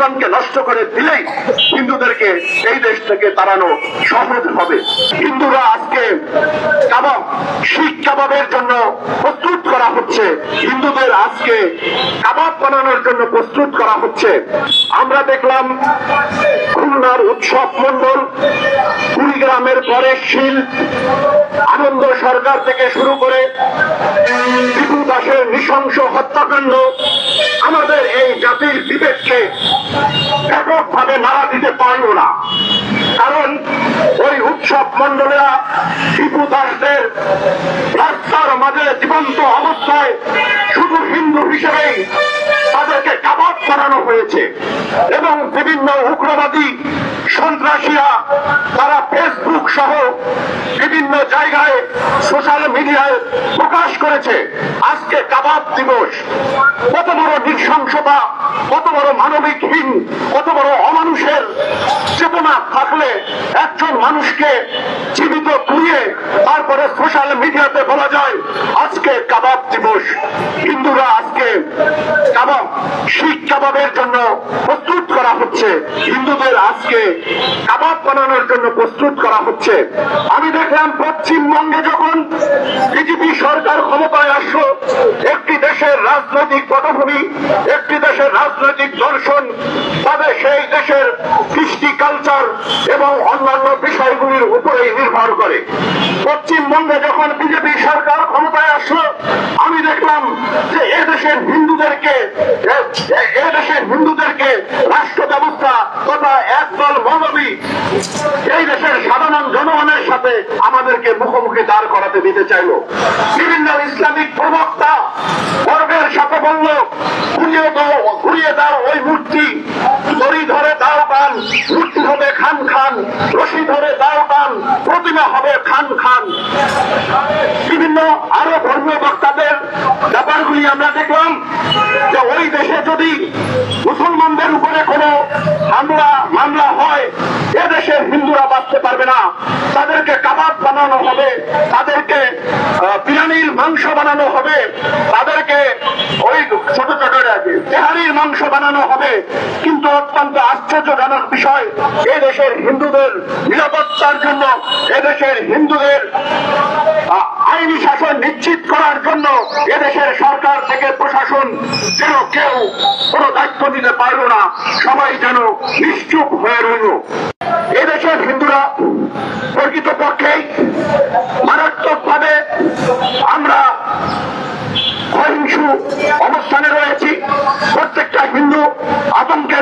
মুসলমানকে নষ্ট করে দিলেই হিন্দুদেরকে এই দেশ থেকে তাড়ানো সহজ হবে। হিন্দুরা আজকে কাবাব, শিখ কাবাবের জন্য প্রস্তুত করা হচ্ছে, হিন্দুদের আজকে কাবাব বানানোর জন্য প্রস্তুত করা হচ্ছে। আমরা দেখলাম খুলনার উৎসব মন্ডল, কুড়িগ্রামের পরে শীল, আনন্দ সরকার থেকে শুরু করে টিপু দাসের নৃশংস হত্যাকাণ্ড আমাদের এই জাতির বিবেককে ব্যাপকভাবে নাড়া দিতে পারল না। কারণ ওই উৎসব মন্ডলেরা টিপু দাসদের রাস্তার মাঝে জীবন্ত অবস্থায় শুধু হিন্দু হিসেবেই তাদেরকে কাবাব বানানো হয়েছে এবং বিভিন্ন উগ্রবাদী সন্ত্রাসীরা তারা ফেসবুক সহ বিভিন্ন জায়গায় সোশ্যাল মিডিয়ায় প্রকাশ করেছে আজকে কাবাব দিবস। কত বড় নৃশংসতা, কত বড় মানবিকহীন, কত বড় অমানুষের চেতনা থাকলে একজন মানুষকে জীবিত পুড়িয়ে তারপরে সোশ্যাল মিডিয়াতে বলা যায় আজকে কাবাব দিবস। হিন্দুরা আজকে কাবাব, শিখ কাবাবের জন্য প্রস্তুত করা হচ্ছে, হিন্দুদের আজকে কাবাব বানানোর জন্য প্রস্তুত করা হচ্ছে। আমি দেখলাম পশ্চিমবঙ্গে যখন বিজেপি সরকার ক্ষমতায় আসলো, একটি দেশের রাজনৈতিক পটভূমি, একটি দেশের রাজনৈতিক দর্শন তবে সেই দেশের কৃষ্টি কালচার এবং অন্যান্য বিষয়গুলির উপরেই নির্ভর করে। পশ্চিমবঙ্গে যখন বিজেপি সরকার ক্ষমতায় আসলো, আমি দেখলাম যে এদেশের হিন্দুদেরকে রাষ্ট্র ব্যবস্থা তথা একদল মৌলবী এই দেশের সাধারণ জনগণের সাথে আমাদেরকে মুখোমুখি দাঁড় করাতে দিতে চাইল। বিভিন্ন ইসলামিক প্রবক্তা গর্বের সাথে বলল ঘুরিয়ে দাও ওই মূর্তি, দড়ি ধরে দাও টান, মূর্তি হবে খান খান, রশি ধরে দাও টান, প্রতিমা হবে খান খান। বিভিন্ন আরো ধর্মীয় বক্তাদের ব্যাপারগুলি আমরা দেখলাম যে ওই দেশে যদি মুসলমানদের উপরে কোনো মামলা হয় এদেশের হিন্দুরা বাঁচতে পারবে না, তাদেরকে কাবাব বানানো হবে, তাদেরকে বিরিয়ানির মাংস বানানো হবে, তাদেরকে ওই ছোট ছোট তেহারির মাংস বানানো হবে। কিন্তু অত্যন্ত আশ্চর্যজনক বিষয়, এদেশের হিন্দুদের নিরাপত্তার জন্য, এদেশের হিন্দুদের আইনি শাসন নিশ্চিত করার জন্য এদেশের সরকার থেকে প্রশাসন যেন কেউ কোনো দায়িত্ব নিতে পারল না, সবাই যেন নিশ্চুপ হয়ে রইল। এদেশের হিন্দুরা প্রকৃতপক্ষেই মারাত্মকভাবে আমরা সহিংস অবস্থানে রয়েছি। প্রত্যেকটা হিন্দু আতঙ্কের